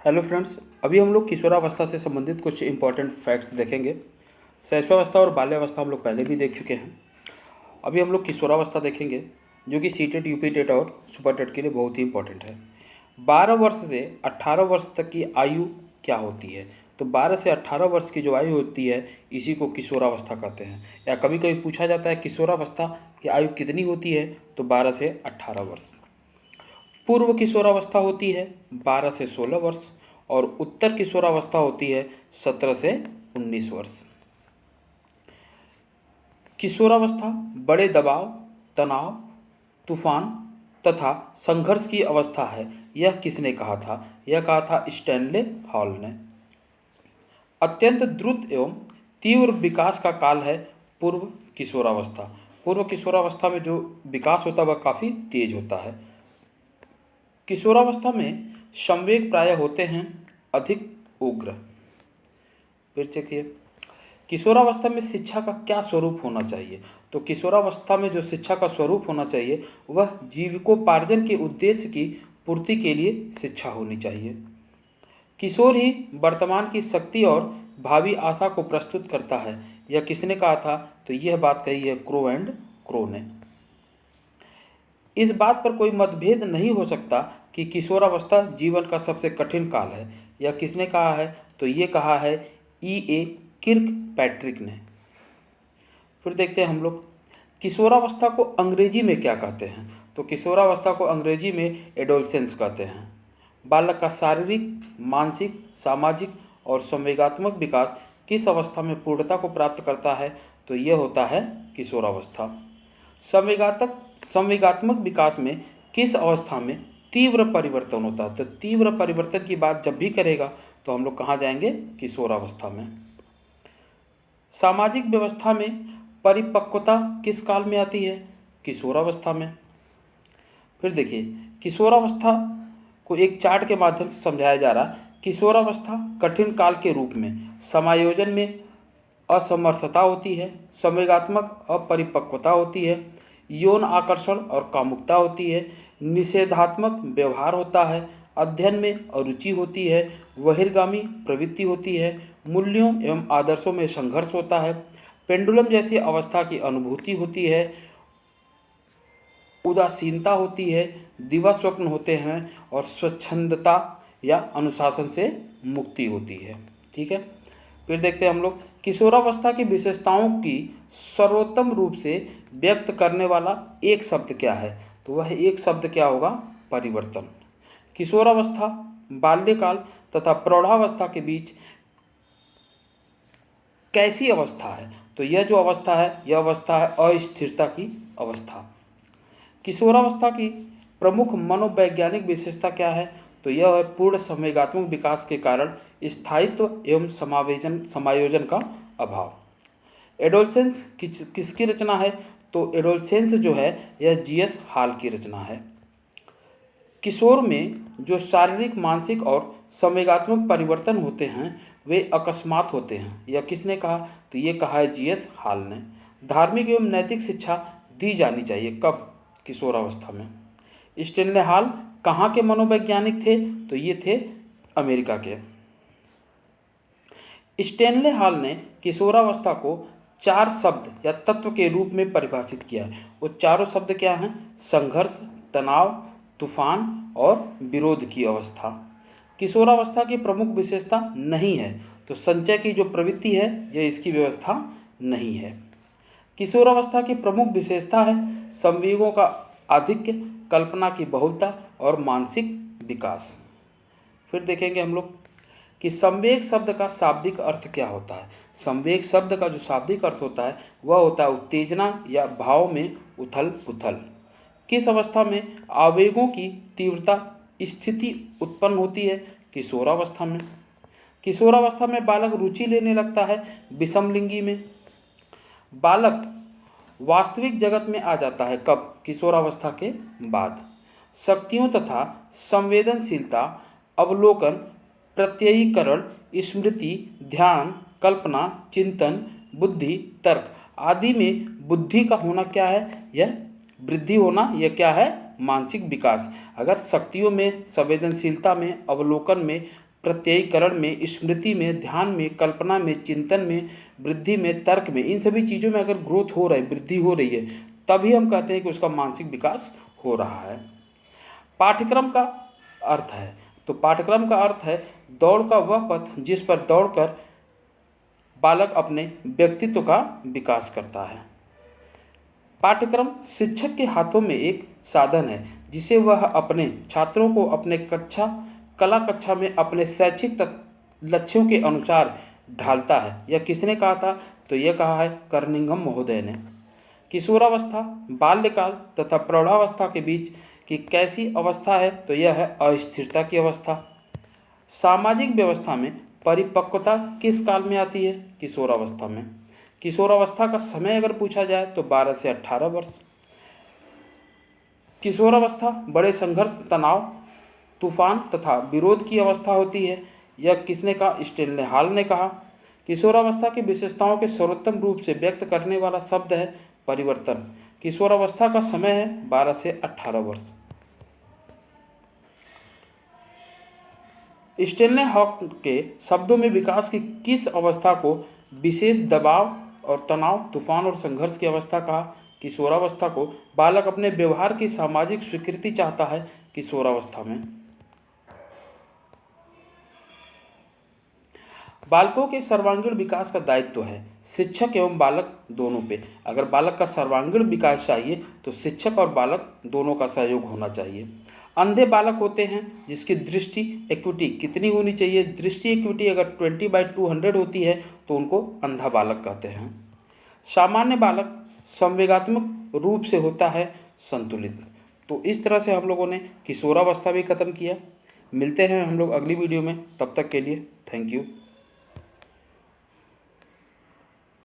Hello friends, अभी हम लोग किशोरावस्था से संबंधित कुछ इंपॉर्टेंट फैक्ट्स देखेंगे। शैशवावस्था और बाल्यावस्था हम लोग पहले भी देख चुके हैं। अभी हम लोग किशोरावस्था देखेंगे, जो कि सीटेट, यूपी टेट और सुपर टेट के लिए बहुत ही इंपॉर्टेंट है। 12 वर्ष से 18 वर्ष तक की आयु क्या होती है? तो 12 से 18 वर्ष की जो आयु होती है, इसी को किशोरावस्था कहते हैं। या कभी कभी पूछा जाता है किशोरावस्था की आयु कितनी होती है, तो 12 से 18 वर्ष। पूर्व किशोरावस्था होती है 12 से 16 वर्ष और उत्तर किशोरावस्था होती है 17 से 19 वर्ष। किशोरावस्था बड़े दबाव, तनाव, तूफान तथा संघर्ष की अवस्था है। यह किसने कहा था? यह कहा था स्टैनले हॉल ने। अत्यंत द्रुत एवं तीव्र विकास का काल है पूर्व किशोरावस्था। पूर्व किशोरावस्था में जो विकास होता है वह काफ़ी तेज होता है। किशोरावस्था में संवेग प्राय होते हैं अधिक उग्र। फिर देखिए, किशोरावस्था में शिक्षा का क्या स्वरूप होना चाहिए? तो किशोरावस्था में जो शिक्षा का स्वरूप होना चाहिए वह जीविकोपार्जन के उद्देश्य की पूर्ति के लिए शिक्षा होनी चाहिए। किशोर ही वर्तमान की शक्ति और भावी आशा को प्रस्तुत करता है। यह किसने कहा था? तो यह बात कही है क्रो एंड क्रो ने। इस बात पर कोई मतभेद नहीं हो सकता कि किशोरावस्था जीवन का सबसे कठिन काल है। यह किसने कहा है? तो ये कहा है E.A. किर्क पैट्रिक ने। फिर देखते हैं हम लोग किशोरावस्था को अंग्रेजी में क्या कहते हैं। तो किशोरावस्था को अंग्रेजी में एडोलसेंस कहते हैं। बालक का शारीरिक, मानसिक, सामाजिक और संवेगात्मक विकास किस अवस्था में पूर्णता को प्राप्त करता है? तो यह होता है किशोरावस्था। संवेगात्मक विकास में किस अवस्था में तीव्र परिवर्तन होता है? तो तीव्र परिवर्तन की बात जब भी करेगा तो हम लोग कहाँ जाएंगे? किशोरावस्था में। सामाजिक व्यवस्था में परिपक्वता किस काल में आती है? किशोरावस्था में। फिर देखिए, किशोरावस्था को एक चार्ट के माध्यम से समझाया जा रहा है। किशोरावस्था कठिन काल के रूप में समायोजन में असमर्थता होती है, संवेगात्मक अपरिपक्वता होती है, यौन आकर्षण और कामुकता होती है, निषेधात्मक व्यवहार होता है, अध्ययन में अरुचि होती है, बहिर्गामी प्रवृत्ति होती है, मूल्यों एवं आदर्शों में संघर्ष होता है, पेंडुलम जैसी अवस्था की अनुभूति होती है, उदासीनता होती है, दिवा स्वप्न होते हैं और स्वच्छंदता या अनुशासन से मुक्ति होती है। ठीक है। फिर देखते हैं हम लोग किशोरावस्था की विशेषताओं की सर्वोत्तम रूप से व्यक्त करने वाला एक शब्द क्या है? तो वह एक शब्द क्या होगा? परिवर्तन। किशोरावस्था, बाल्यकाल तथा प्रौढ़ावस्था के बीच कैसी अवस्था है? तो यह जो अवस्था है, यह अवस्था है अस्थिरता की अवस्था। किशोरावस्था की प्रमुख मनोवैज्ञानिक विशेषता क्या है? तो यह है पूर्ण संवेगात्मक विकास के कारण स्थायित्व एवं समायोजन का अभाव। एडोलसेंस किसकी रचना है? तो एडोलसेंस जो है यह जीएस हॉल की रचना है। किशोर में जो शारीरिक, मानसिक और संवेगात्मक परिवर्तन होते हैं वे अकस्मात होते हैं। यह किसने कहा? तो ये कहा है जीएस हॉल ने। धार्मिक एवं नैतिक शिक्षा दी जानी चाहिए। कब? किशोरावस्था में। स्टैनले हॉल कहाँ के मनोवैज्ञानिक थे? तो ये थे अमेरिका के। स्टैनले हॉल ने किशोरावस्था को 4 शब्द या तत्व के रूप में परिभाषित किया है। वो चारों शब्द क्या हैं? संघर्ष, तनाव, तूफान और विरोध की अवस्था। किशोरावस्था की प्रमुख विशेषता नहीं है, तो संचय की जो प्रवृत्ति है यह इसकी व्यवस्था नहीं है। किशोरावस्था की प्रमुख विशेषता है संवेगों का आधिक्य, कल्पना की बहुलता और मानसिक विकास। फिर देखेंगे हम लोग कि संवेग शब्द का शाब्दिक अर्थ क्या होता है। संवेग शब्द का जो शाब्दिक अर्थ होता है वह होता है उत्तेजना या भाव में उथल पुथल। किस अवस्था में आवेगों की तीव्रता स्थिति उत्पन्न होती है? किशोरावस्था में। किशोरावस्था में बालक रुचि लेने लगता है विषमलिंगी में। बालक वास्तविक जगत में आ जाता है। कब? किशोरावस्था के बाद। शक्तियों तथा संवेदनशीलता, अवलोकन, प्रत्ययीकरण, स्मृति, ध्यान, कल्पना, चिंतन, बुद्धि, तर्क आदि में बुद्धि का होना क्या है? यह वृद्धि होना। यह क्या है? मानसिक विकास। अगर शक्तियों में, संवेदनशीलता में, अवलोकन में, प्रत्ययीकरण में, स्मृति में, ध्यान में, कल्पना में, चिंतन में, वृद्धि में, तर्क में, इन सभी चीज़ों में अगर ग्रोथ हो रहा है, वृद्धि हो रही है, तभी हम कहते हैं कि उसका मानसिक विकास हो रहा है। पाठ्यक्रम का अर्थ है, तो पाठ्यक्रम का अर्थ है दौड़ का वह पथ जिस पर दौड़कर बालक अपने व्यक्तित्व का विकास करता है। पाठ्यक्रम शिक्षक के हाथों में एक साधन है जिसे वह अपने छात्रों को अपने कला कक्षा में अपने शैक्षिक लक्ष्यों के अनुसार ढालता है। यह किसने कहा था? तो यह कहा है कर्निघन महोदय ने। किशोरावस्था, बाल्यकाल तथा प्रौढ़ावस्था के बीच की कैसी अवस्था है? तो यह है अस्थिरता की अवस्था। सामाजिक व्यवस्था में परिपक्वता किस काल में आती है? किशोरावस्था में। किशोरावस्था का समय अगर पूछा जाए तो 12 से 18 वर्ष। किशोरावस्था बड़े संघर्ष, तनाव, तूफान तथा विरोध की अवस्था होती है। यह किसने कहा? स्टेनले हॉल ने कहा। किशोरावस्था की विशेषताओं के सर्वोत्तम रूप से व्यक्त करने वाला शब्द है परिवर्तन। किशोरावस्था का समय है 12 से 18 वर्ष। स्टेनले हॉक के शब्दों में विकास की किस अवस्था को विशेष दबाव और तनाव, तूफान और संघर्ष की अवस्था कहा? किशोरावस्था को। बालक अपने व्यवहार की सामाजिक स्वीकृति चाहता है किशोरावस्था में। बालकों के सर्वांगीण विकास का दायित्व है शिक्षक एवं बालक दोनों पे। अगर बालक का सर्वांगीण विकास चाहिए तो शिक्षक और बालक दोनों का सहयोग होना चाहिए। अंधे बालक होते हैं जिसकी दृष्टि एक्विटी कितनी होनी चाहिए? दृष्टि एक्विटी अगर 20/200 होती है तो उनको अंधा बालक कहते हैं। सामान्य बालक संवेगात्मक रूप से होता है संतुलित। तो इस तरह से हम लोगों ने किशोरावस्था भी खत्म किया। मिलते हैं हम लोग अगली वीडियो में, तब तक के लिए थैंक यू।